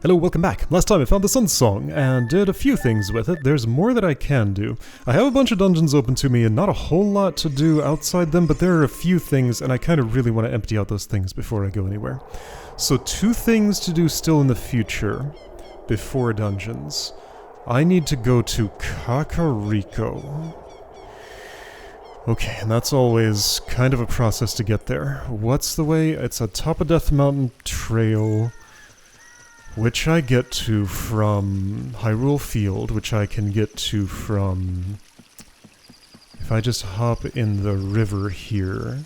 Hello, welcome back. Last time I found the Sun Song and did a few things with it. There's more that I can do. I have a bunch of dungeons open to me and not a whole lot to do outside them, but there are a few things and I kind of really want to empty out those things before I go anywhere. So 2 things to do still in the future before dungeons. I need to go to Kakariko. Okay, and that's always kind of a process to get there. What's the way? It's a Top of Death Mountain trail, which I get to from Hyrule Field, which I can get to from... If I just hop in the river here,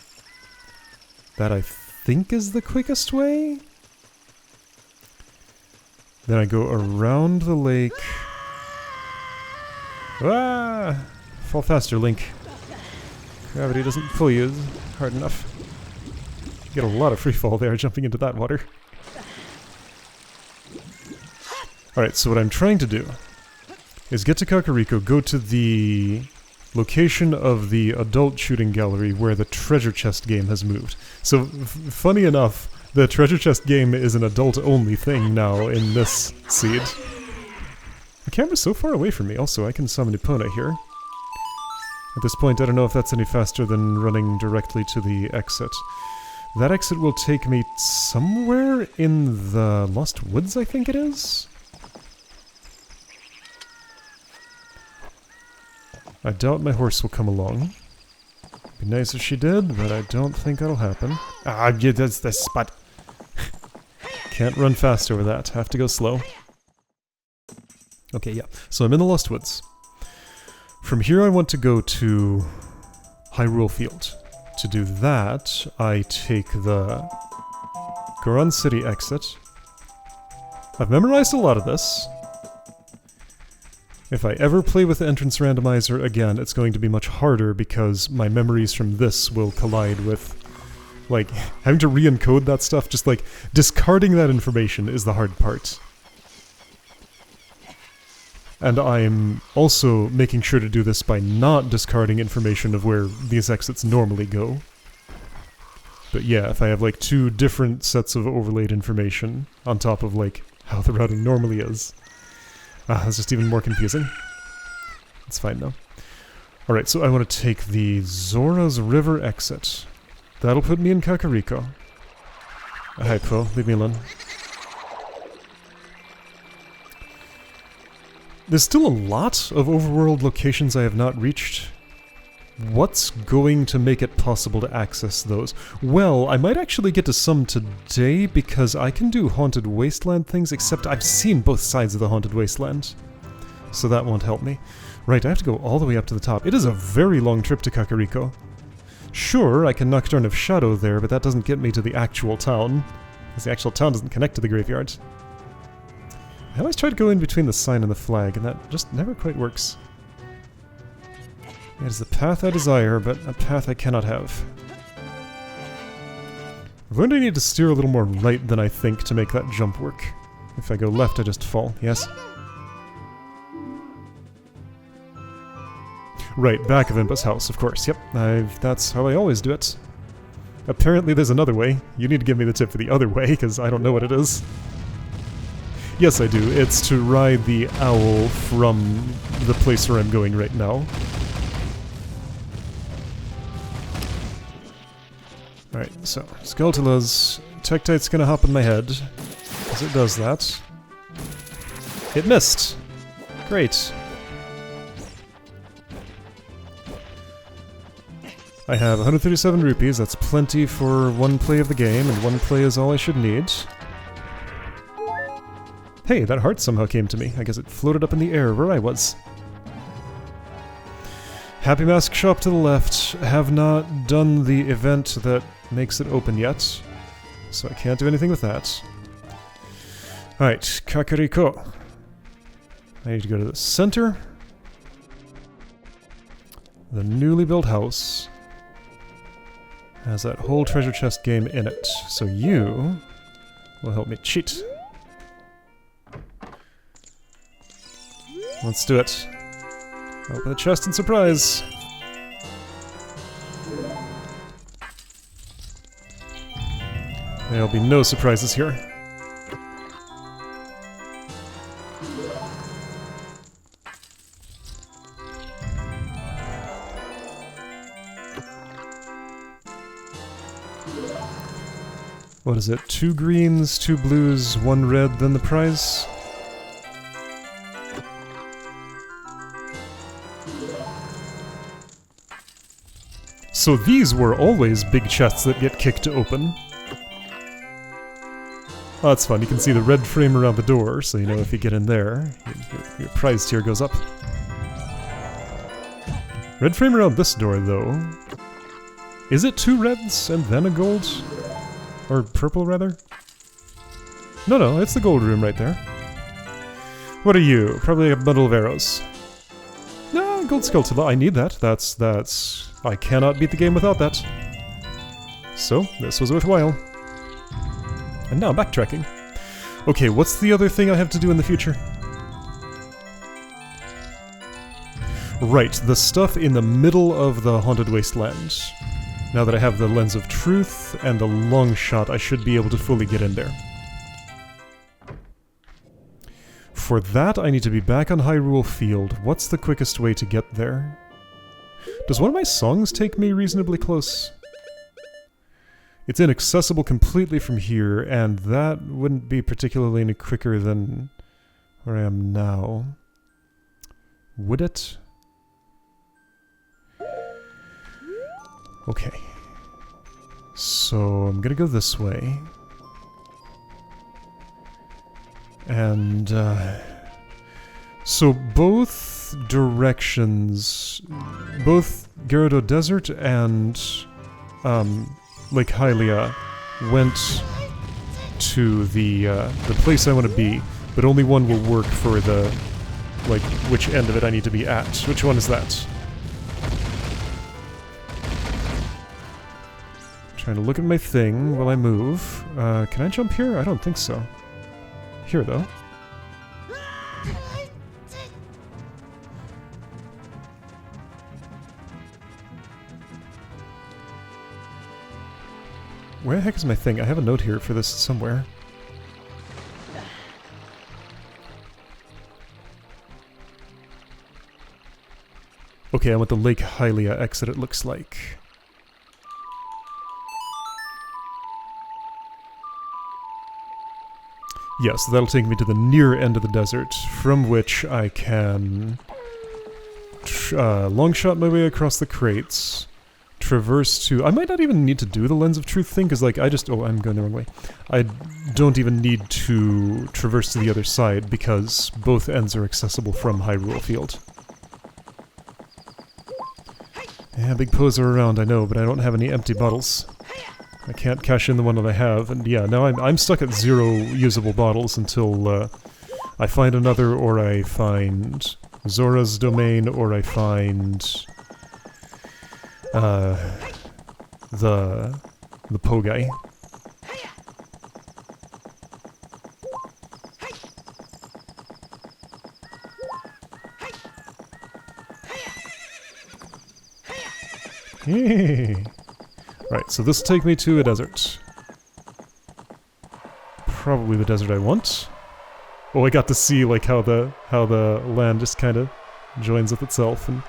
that I think is the quickest way? Then I go around the lake. Ah! Fall faster, Link. Gravity doesn't pull you hard enough. You get a lot of free fall there jumping into that water. Alright, so what I'm trying to do is get to Kakariko, go to the location of the adult shooting gallery where the treasure chest game has moved. So, funny enough, the treasure chest game is an adult-only thing now in this seed. The camera's so far away from me, also I can summon Epona here. At this point, I don't know if that's any faster than running directly to the exit. That exit will take me somewhere in the Lost Woods, I think it is? I doubt my horse will come along. Be nice if she did, but I don't think that'll happen. Ah, yeah, that's the spot. Can't run fast over that. Have to go slow. Okay, yeah. So I'm in the Lost Woods. From here I want to go to Hyrule Field. To do that, I take the Goron City exit. I've memorized a lot of this. If I ever play with the entrance randomizer again, it's going to be much harder because my memories from this will collide with, like, having to re-encode that stuff. Just, like, discarding that information is the hard part. And I'm also making sure to do this by not discarding information of where these exits normally go. But yeah, if I have, like, 2 different sets of overlaid information on top of, like, how the routing normally is, that's just even more confusing. It's fine though. Alright, so I want to take the Zora's River exit. That'll put me in Kakariko. Hi, Po. Leave me alone. There's still a lot of overworld locations I have not reached. What's going to make it possible to access those? Well, I might actually get to some today because I can do Haunted Wasteland things, except I've seen both sides of the Haunted Wasteland. So that won't help me. Right, I have to go all the way up to the top. It is a very long trip to Kakariko. Sure, I can Nocturne of Shadow there, but that doesn't get me to the actual town, because the actual town doesn't connect to the graveyard. I always try to go in between the sign and the flag, and that just never quite works. It is the path I desire, but a path I cannot have. I'm going to need to steer a little more right than I think to make that jump work. If I go left, I just fall. Yes? Right, back of Impa's house, of course. Yep, that's how I always do it. Apparently there's another way. You need to give me the tip for the other way, because I don't know what it is. Yes, I do. It's to ride the owl from the place where I'm going right now. Alright, so, Skulltulas, Tektite's gonna hop in my head, because it does that. It missed! Great. I have 137 rupees, that's plenty for 1 play of the game, and 1 play is all I should need. Hey, that heart somehow came to me. I guess it floated up in the air where I was. Happy Mask Shop to the left. Have not done the event that makes it open yet, so I can't do anything with that. Alright, Kakariko. I need to go to the center. The newly built house has that whole treasure chest game in it, so you will help me cheat. Let's do it. Open the chest and surprise! There'll be no surprises here. What is it? 2 greens, 2 blues, 1 red, then the prize? So these were always big chests that get kicked open. Oh, that's fun. You can see the red frame around the door, so you know if you get in there, your prize tier goes up. Red frame around this door, though. Is it 2 reds and then a gold? Or purple, rather? No, it's the gold room right there. What are you? Probably a bundle of arrows. No, gold skeleton. I need that. That's... I cannot beat the game without that. So, this was worthwhile. And now, backtracking. Okay, what's the other thing I have to do in the future? Right, the stuff in the middle of the Haunted Wasteland. Now that I have the Lens of Truth and the long shot, I should be able to fully get in there. For that, I need to be back on Hyrule Field. What's the quickest way to get there? Does one of my songs take me reasonably close? It's inaccessible completely from here, and that wouldn't be particularly any quicker than where I am now. Would it? Okay. So, I'm gonna go this way. And, so both directions, both Gerudo Desert and, Lake Hylia went to the place I want to be, but only one will work for the, like, which end of it I need to be at. Which one is that? Trying to look at my thing while I move. Can I jump here? I don't think so. Here, though. Where the heck is my thing? I have a note here for this somewhere. Okay, I'm at the Lake Hylia exit, it looks like. Yes, that'll take me to the near end of the desert, from which I can long shot my way across the crates, traverse to... I might not even need to do the Lens of Truth thing, because, like, I just... Oh, I'm going the wrong way. I don't even need to traverse to the other side, because both ends are accessible from Hyrule Field. Yeah, big poser around, I know, but I don't have any empty bottles. I can't cash in the one that I have, and yeah, now I'm stuck at 0 usable bottles until I find another, or I find Zora's Domain, or I find the Po guy. Hey. Right, so this will take me to a desert. Probably the desert I want. Oh, I got to see like how the land just kind of joins with itself and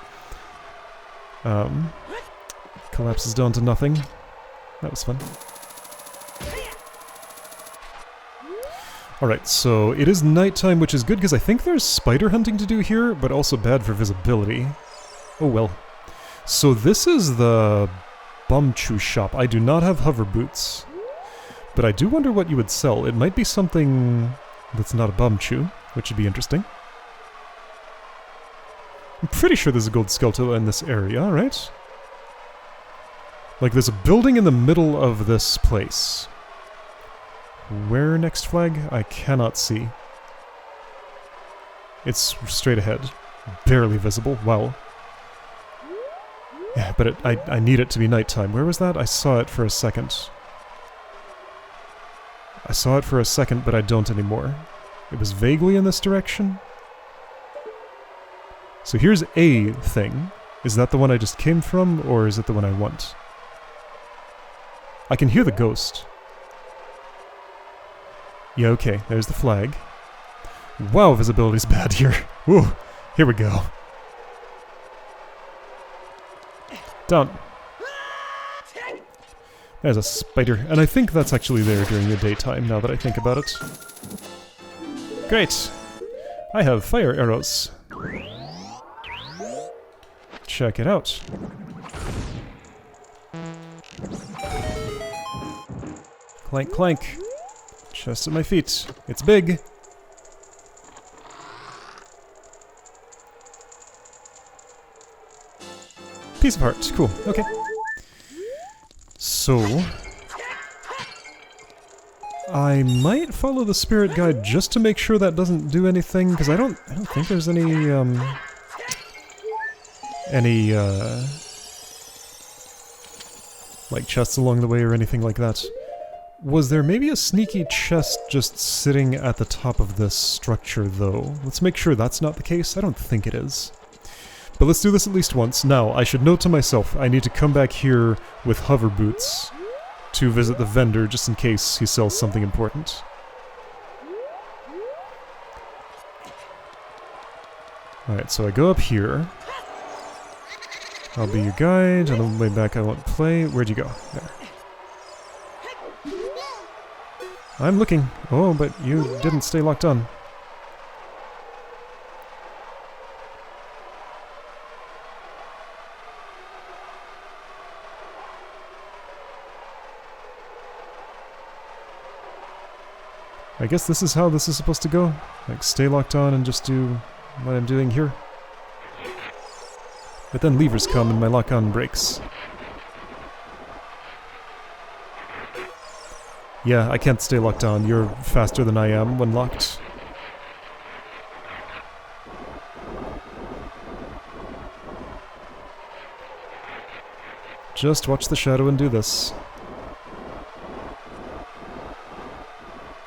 collapses down to nothing. That was fun. Alright, so it is nighttime, which is good because I think there's spider hunting to do here, but also bad for visibility. Oh well. So this is the Bumchu shop. I do not have hover boots, but I do wonder what you would sell. It might be something that's not a Bumchu, which would be interesting. I'm pretty sure there's a gold skeleton in this area, right? Like, there's a building in the middle of this place. Where next flag? I cannot see. It's straight ahead. Barely visible. Wow. Yeah, but I need it to be nighttime. Where was that? I saw it for a second. I saw it for a second, but I don't anymore. It was vaguely in this direction. So here's a thing. Is that the one I just came from, or is it the one I want? I can hear the ghost. Yeah, okay, there's the flag. Wow, visibility's bad here. Ooh, here we go. Down. There's a spider, and I think that's actually there during the daytime, now that I think about it. Great! I have fire arrows. Check it out. Clank, clank. Chest at my feet. It's big. Piece of heart. Cool. Okay. So I might follow the spirit guide just to make sure that doesn't do anything, because I don't think there's any like chests along the way or anything like that. Was there maybe a sneaky chest just sitting at the top of this structure, though? Let's make sure that's not the case. I don't think it is. But let's do this at least once. Now, I should note to myself, I need to come back here with hover boots to visit the vendor, just in case he sells something important. Alright, so I go up here. I'll be your guide. On the way back I won't play. Where'd you go? There. I'm looking. Oh, but you didn't stay locked on. I guess this is how this is supposed to go. Like, stay locked on and just do what I'm doing here. But then levers come and my lock-on breaks. Yeah, I can't stay locked on. You're faster than I am when locked. Just watch the shadow and do this.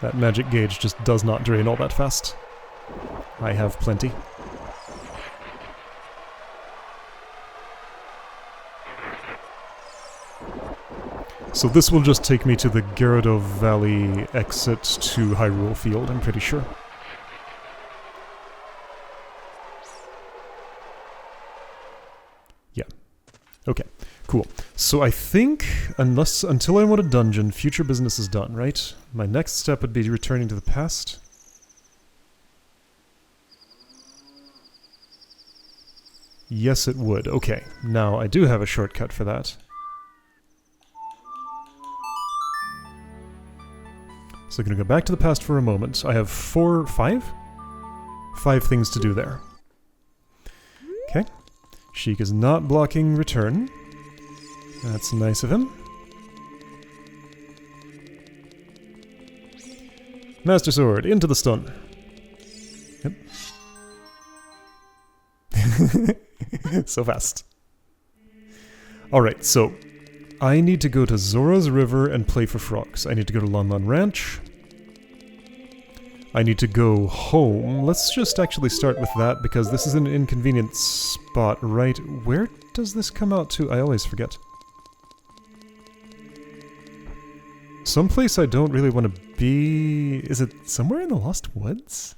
That magic gauge just does not drain all that fast. I have plenty. So this will just take me to the Gyarados Valley exit to Hyrule Field, I'm pretty sure. Yeah. Okay, cool. So I think, until I want a dungeon, future business is done, right? My next step would be returning to the past. Yes, it would. Okay, now I do have a shortcut for that. So I'm going to go back to the past for a moment. I have five things to do there. Okay. Sheik is not blocking return. That's nice of him. Master Sword, into the stun. Yep. So fast. Alright, so I need to go to Zora's River and play for frogs. I need to go to Lon Lon Ranch. I need to go home. Let's just actually start with that, because this is an inconvenient spot, right? Where does this come out to? I always forget. Someplace I don't really want to be... Is it somewhere in the Lost Woods?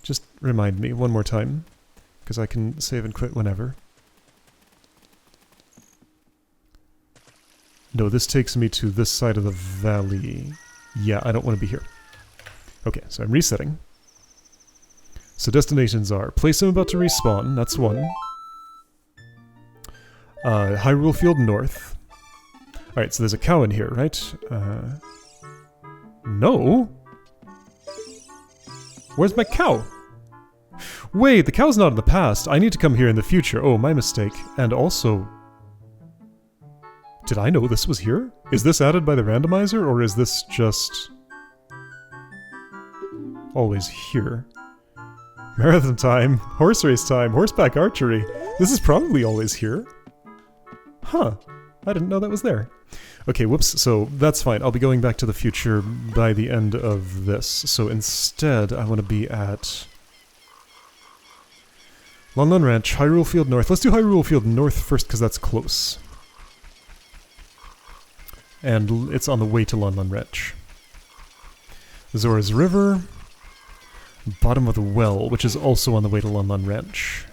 Just remind me one more time, because I can save and quit whenever. No, this takes me to this side of the valley. Yeah, I don't want to be here. Okay, so I'm resetting. So destinations are place I'm about to respawn, that's one. Hyrule Field North. Alright, so there's a cow in here, right? No? Where's my cow? Wait, the cow's not in the past. I need to come here in the future. Oh, my mistake. And also... Did I know this was here? Is this added by the randomizer, or is this just... always here? Marathon time, horse race time, horseback archery. This is probably always here. Huh. I didn't know that was there. Okay, whoops, so that's fine. I'll be going back to the future by the end of this. So instead, I want to be at... Lon Lon Ranch, Hyrule Field North. Let's do Hyrule Field North first, because that's close. And it's on the way to Lon Lon Ranch. Zora's River. Bottom of the well, which is also on the way to Lon Lon Ranch.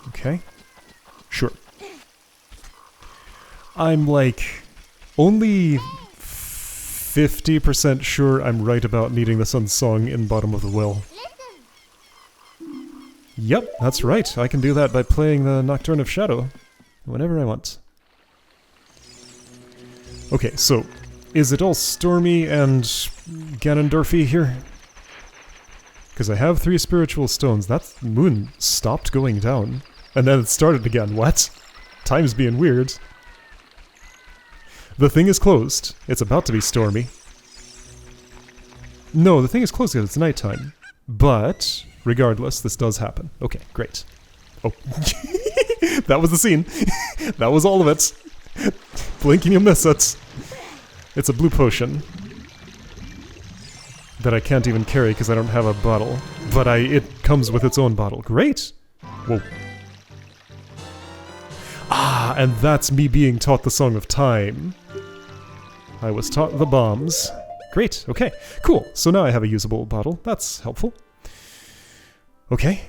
Okay. Sure. I'm like only 50% sure I'm right about needing the Sun's Song in Bottom of the Well. Yep, that's right. I can do that by playing the Nocturne of Shadow whenever I want. Okay, so is it all stormy and Ganondorfy here? Because I have 3 spiritual stones. That moon stopped going down. And then it started again. What? Time's being weird. The thing is closed. It's about to be stormy. No, the thing is closed because it's nighttime. But, regardless, this does happen. Okay, great. Oh. That was the scene. That was all of it. Blink and you'll miss it. It's a blue potion that I can't even carry because I don't have a bottle. But it comes with its own bottle. Great! Whoa. Ah, and that's me being taught the Song of Time. I was taught the bombs. Great, okay, cool. So now I have a usable bottle. That's helpful. Okay.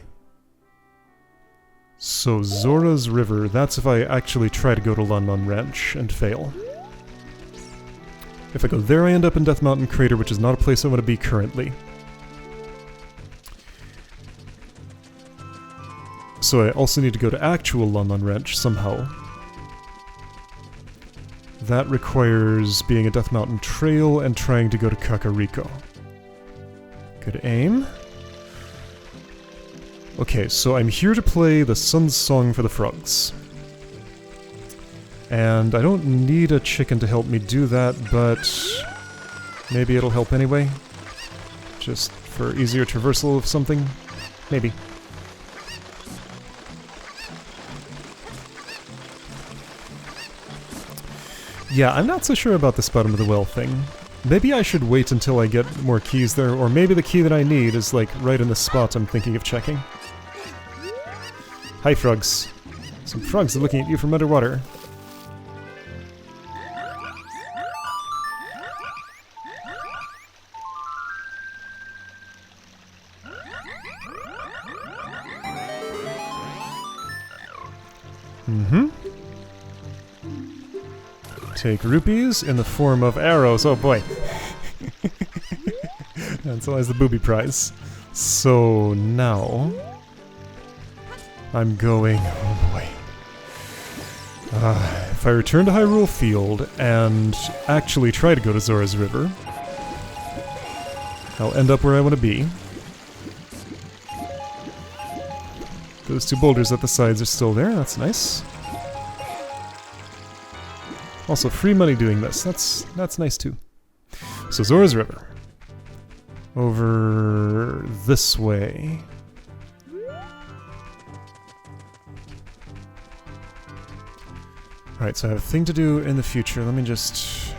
So Zora's River, that's if I actually try to go to Lon Lon Ranch and fail. If I go there, I end up in Death Mountain Crater, which is not a place I want to be currently. So I also need to go to actual Lon Lon Ranch somehow. That requires being a Death Mountain Trail and trying to go to Kakariko. Good aim. Okay, so I'm here to play the Sun's Song for the Frogs. And I don't need a chicken to help me do that, but maybe it'll help anyway. Just for easier traversal of something. Maybe. Yeah, I'm not so sure about this Bottom of the Well thing. Maybe I should wait until I get more keys there, or maybe the key that I need is like right in the spot I'm thinking of checking. Hi, frogs. Some frogs are looking at you from underwater. Mm-hmm. Take rupees in the form of arrows. Oh boy. That's always the booby prize. So now I'm going... oh boy. If I return to Hyrule Field and actually try to go to Zora's River, I'll end up where I want to be. Those 2 boulders at the sides are still there. That's nice. Also, free money doing this. That's nice too. So Zora's River. Over this way. Alright, so I have a thing to do in the future. Let me just...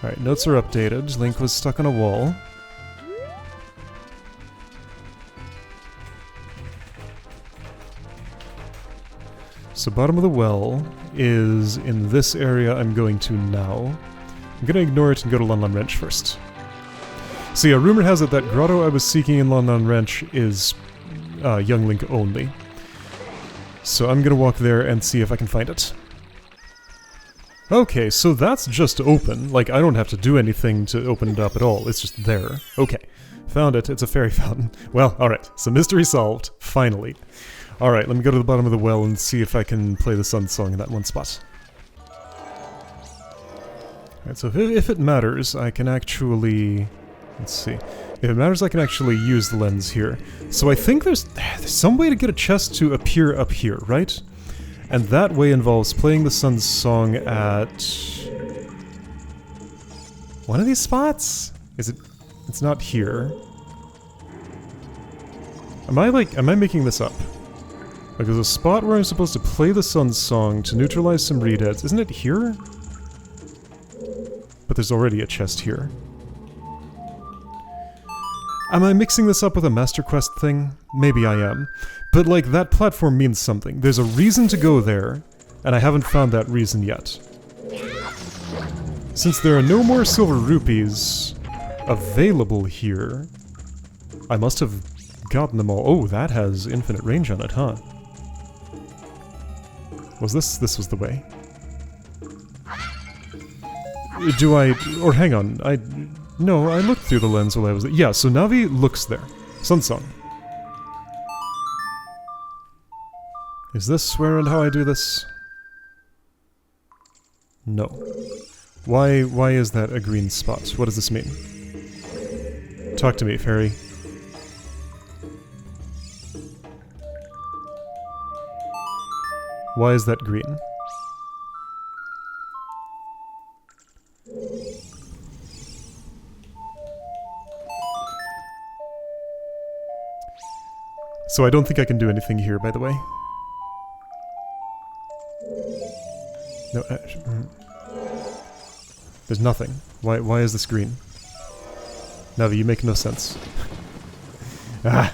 Alright, notes are updated. Link was stuck on a wall. So Bottom of the Well is in this area I'm going to now. I'm going to ignore it and go to Lon Lon Ranch first. So yeah, rumor has it that grotto I was seeking in Lon Lon Ranch is Young Link only. So I'm going to walk there and see if I can find it. Okay, so that's just open. Like, I don't have to do anything to open it up at all. It's just there. Okay, found it. It's a fairy fountain. Well, alright, so mystery solved. Finally. Alright, let me go to the bottom of the well and see if I can play the Sun's Song in that one spot. Alright, so if it matters, I can actually... let's see. If it matters, I can actually use the lens here. So I think there's some way to get a chest to appear up here, right? And that way involves playing the Sun's Song at... one of these spots? Is it... it's not here. Am I making this up? Like, there's a spot where I'm supposed to play the Sun's Song to neutralize some redeads. Isn't it here? But there's already a chest here. Am I mixing this up with a Master Quest thing? Maybe I am. But, like, that platform means something. There's a reason to go there, and I haven't found that reason yet. Since there are no more silver rupees available here, I must have gotten them all. Oh, that has infinite range on it, huh? Was this? This was the way. Do I... or hang on, no, I looked through the lens while I was there. Yeah, so Navi looks there. Sun Song. Is this where and how I do this? No. Why is that a green spot? What does this mean? Talk to me, fairy. Why is that green? So I don't think I can do anything here, by the way. No, there's nothing. Why is this green? Navi, you make no sense. Ah!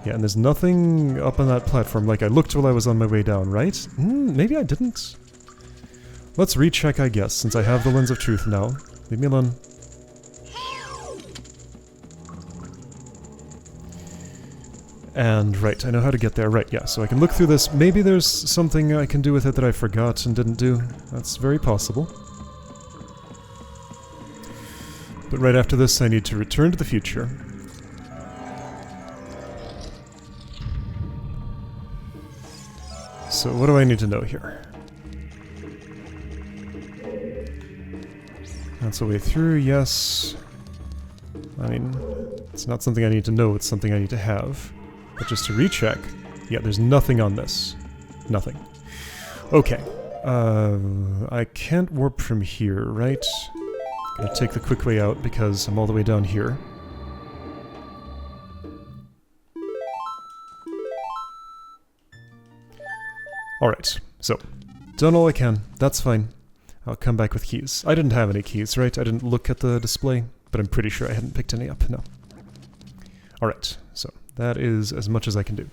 Yeah, and there's nothing up on that platform like I looked while I was on my way down, right? Maybe I didn't. Let's recheck, I guess, since I have the lens of truth now. Leave me alone. And, right, I know how to get there. Right, yeah, so I can look through this. Maybe there's something I can do with it that I forgot and didn't do. That's very possible. But right after this, I need to return to the future. So what do I need to know here? That's a way through, yes. I mean, it's not something I need to know, it's something I need to have. But just to recheck, yeah, there's nothing on this. Nothing. Okay. I can't warp from here, right? Gonna take the quick way out because I'm all the way down here. Alright, so, done all I can. That's fine. I'll come back with keys. I didn't have any keys, right? I didn't look at the display, but I'm pretty sure I hadn't picked any up, no. Alright, so that is as much as I can do.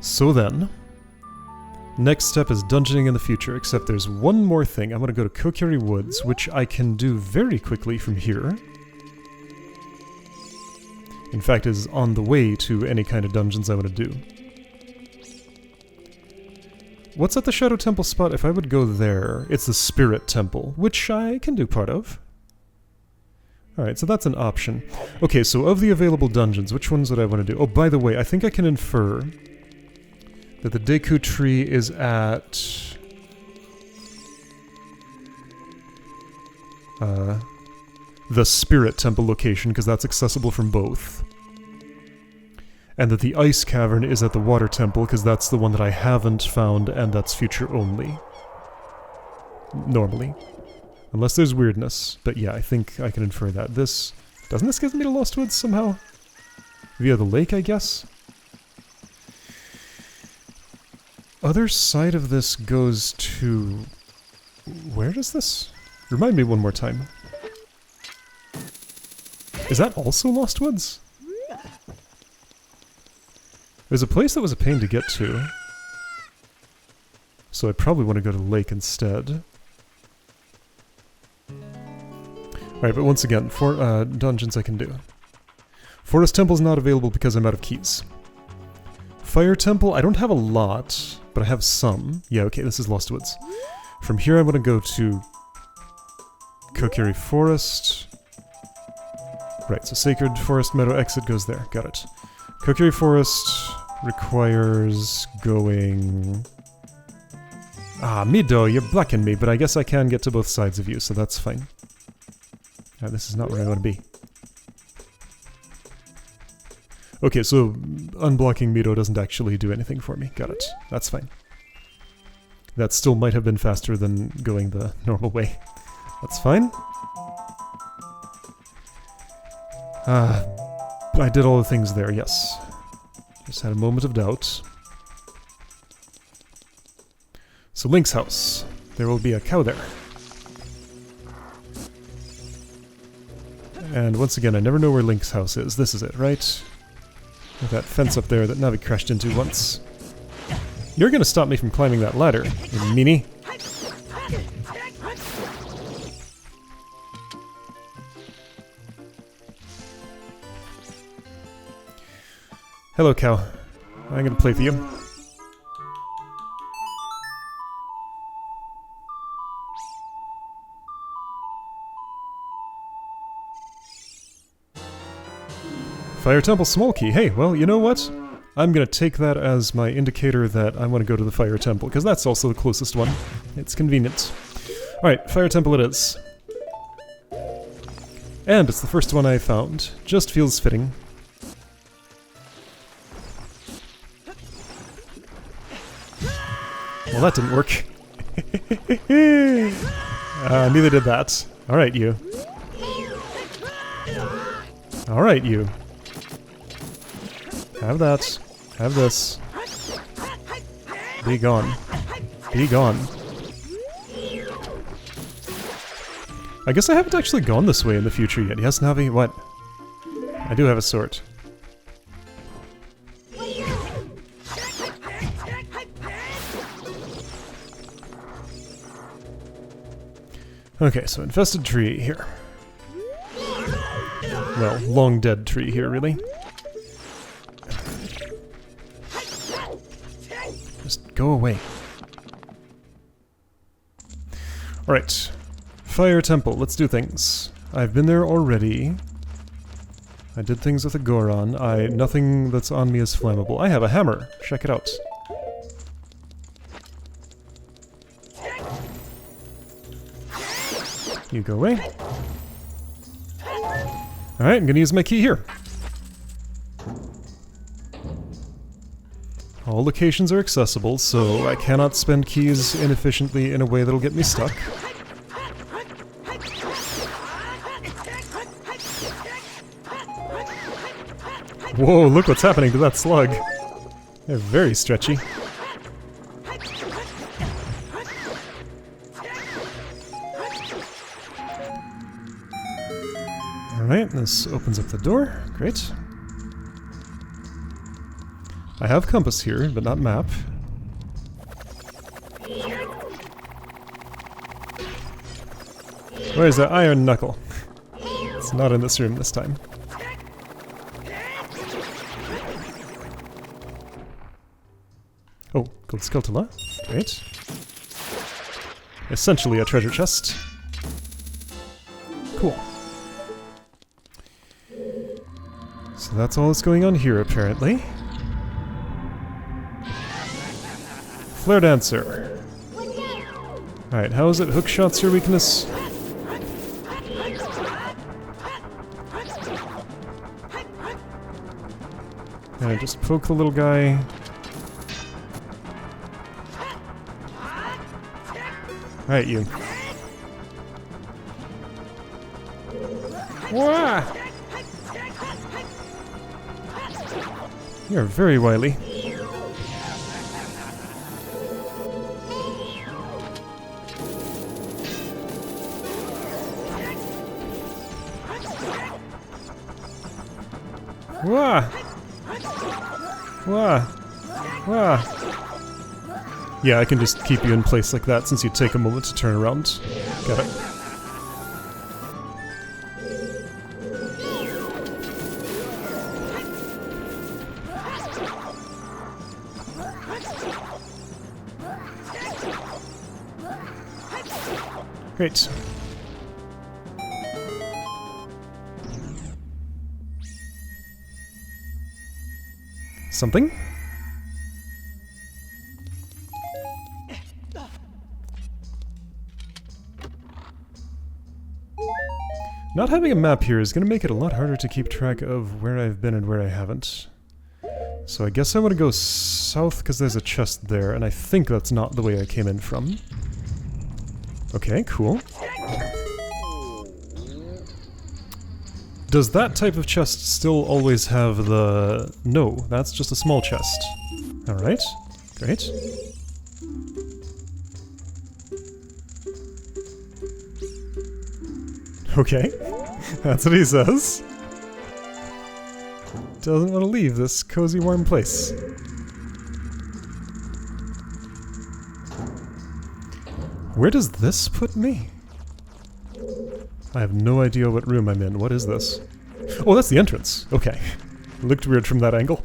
So then, next step is dungeoning in the future, except there's one more thing. I'm going to go to Kokiri Woods, which I can do very quickly from here. In fact, is on the way to any kind of dungeons I want to do. What's at the Shadow Temple spot? If I would go there, it's the Spirit Temple, which I can do part of. Alright, so that's an option. Okay, so of the available dungeons, which ones would I want to do? Oh, by the way, I think I can infer that the Deku Tree is at... the Spirit Temple location, because that's accessible from both. And that the Ice Cavern is at the Water Temple, because that's the one that I haven't found, and that's future only. Normally. Unless there's weirdness. But yeah, I think I can infer that. This... doesn't this get me to Lost Woods somehow? Via the lake, I guess? Other side of this goes to... where does this... remind me one more time. Is that also Lost Woods? There's a place that was a pain to get to. So I probably want to go to the lake instead. Alright, but once again, for dungeons I can do. Forest Temple's not available because I'm out of keys. Fire Temple, I don't have a lot, but I have some. Yeah, okay, this is Lost Woods. From here I want to go to Kokiri Forest. Right, so Sacred Forest Meadow exit goes there. Got it. Kokiri Forest requires going... ah, Mido, you're blocking me, but I guess I can get to both sides of you, so that's fine. This is not where I want to be. Okay, so unblocking Mido doesn't actually do anything for me. Got it. That's fine. That still might have been faster than going the normal way. That's fine. I did all the things there, yes. Just had a moment of doubt. So Link's house. There will be a cow there. And once again, I never know where Link's house is. This is it, right? With that fence up there that Navi crashed into once. You're gonna stop me from climbing that ladder, you meanie. Hello, cow. I'm gonna play for you. Fire Temple Small Key. Hey, well, you know what? I'm gonna take that as my indicator that I want to go to the Fire Temple, because that's also the closest one. It's convenient. Alright, Fire Temple it is. And it's the first one I found. Just feels fitting. Well, that didn't work. Neither did that. Alright, you. Alright, you. Have that. Have this. Be gone. Be gone. I guess I haven't actually gone this way in the future yet. Yes, Navi? What? I do have a sword. Okay, so infested tree here. Well, long dead tree here, really. Just go away. Alright. Fire Temple, let's do things. I've been there already. I did things with a Goron. Nothing that's on me is flammable. I have a hammer. Check it out. You go away. Alright, I'm gonna use my key here. All locations are accessible, so I cannot spend keys inefficiently in a way that'll get me stuck. Whoa, look what's happening to that slug. They're very stretchy. Alright, this opens up the door. Great. I have compass here, but not map. Where's that iron knuckle? It's not in this room this time. Oh, gold skeletala. Great. Essentially a treasure chest. Cool. So that's all that's going on here, apparently. Flare Dancer. Alright, how is it? Hookshot's your weakness? And just poke the little guy. Alright, you. Wah! You're very wily. Wah! Wah! Wah! Yeah, I can just keep you in place like that since you take a moment to turn around. Got it. Great. Something? Not having a map here is going to make it a lot harder to keep track of where I've been and where I haven't. So I guess I want to go south because there's a chest there, and I think that's not the way I came in from. Okay, cool. Does that type of chest still always have the... No, that's just a small chest. Alright, great. Okay, that's what he says. doesn't want to leave this cozy, warm place. Where does this put me? I have no idea what room I'm in. What is this? Oh, that's the entrance. Okay. Looked weird from that angle.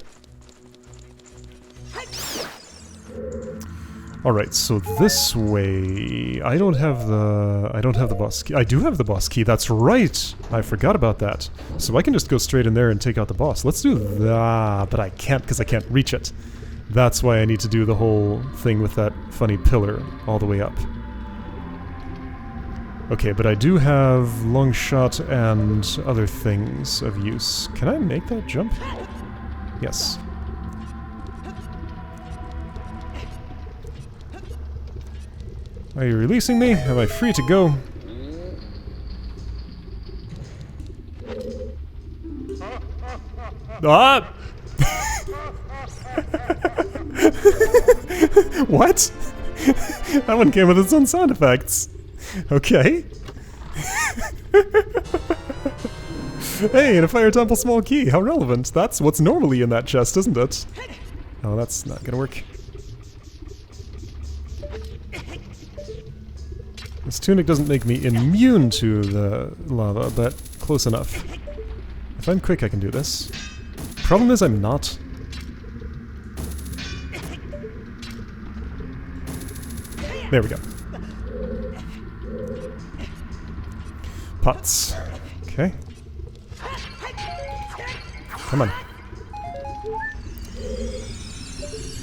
Alright, so this way... I don't have the boss key. I do have the boss key, that's right! I forgot about that. So I can just go straight in there and take out the boss. Let's do that, but I can't because I can't reach it. That's why I need to do the whole thing with that funny pillar all the way up. Okay, but I do have long shot and other things of use. Can I make that jump? Yes. Are you releasing me? Am I free to go? Ah! What? That one came with its own sound effects. Okay. Hey, and a fire temple small key. How relevant. That's what's normally in that chest, isn't it? Oh, that's not gonna work. This tunic doesn't make me immune to the lava, but close enough. If I'm quick, I can do this. Problem is I'm not. There we go. Pots. Okay. Come on.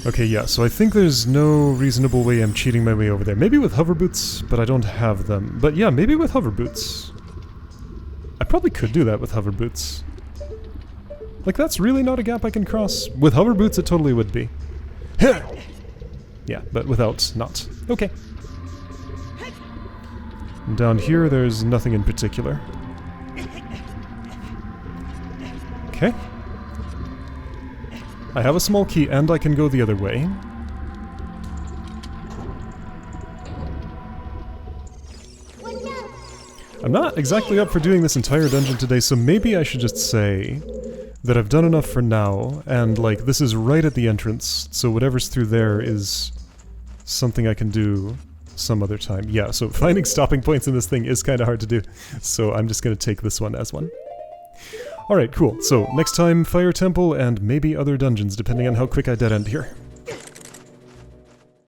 Okay, yeah, so I think there's no reasonable way I'm cheating my way over there. Maybe with hover boots, but I don't have them. But yeah, maybe with hover boots. I probably could do that with hover boots. Like, that's really not a gap I can cross. With hover boots, it totally would be. Yeah, but without, not. Okay. And down here, there's nothing in particular. Okay. I have a small key, and I can go the other way. I'm not exactly up for doing this entire dungeon today, so maybe I should just say that I've done enough for now, and, like, this is right at the entrance, so whatever's through there is something I can do some other time. Yeah, so finding stopping points in this thing is kind of hard to do, so I'm just going to take this one as one. Alright, cool. So, next time, Fire Temple and maybe other dungeons, depending on how quick I dead end here.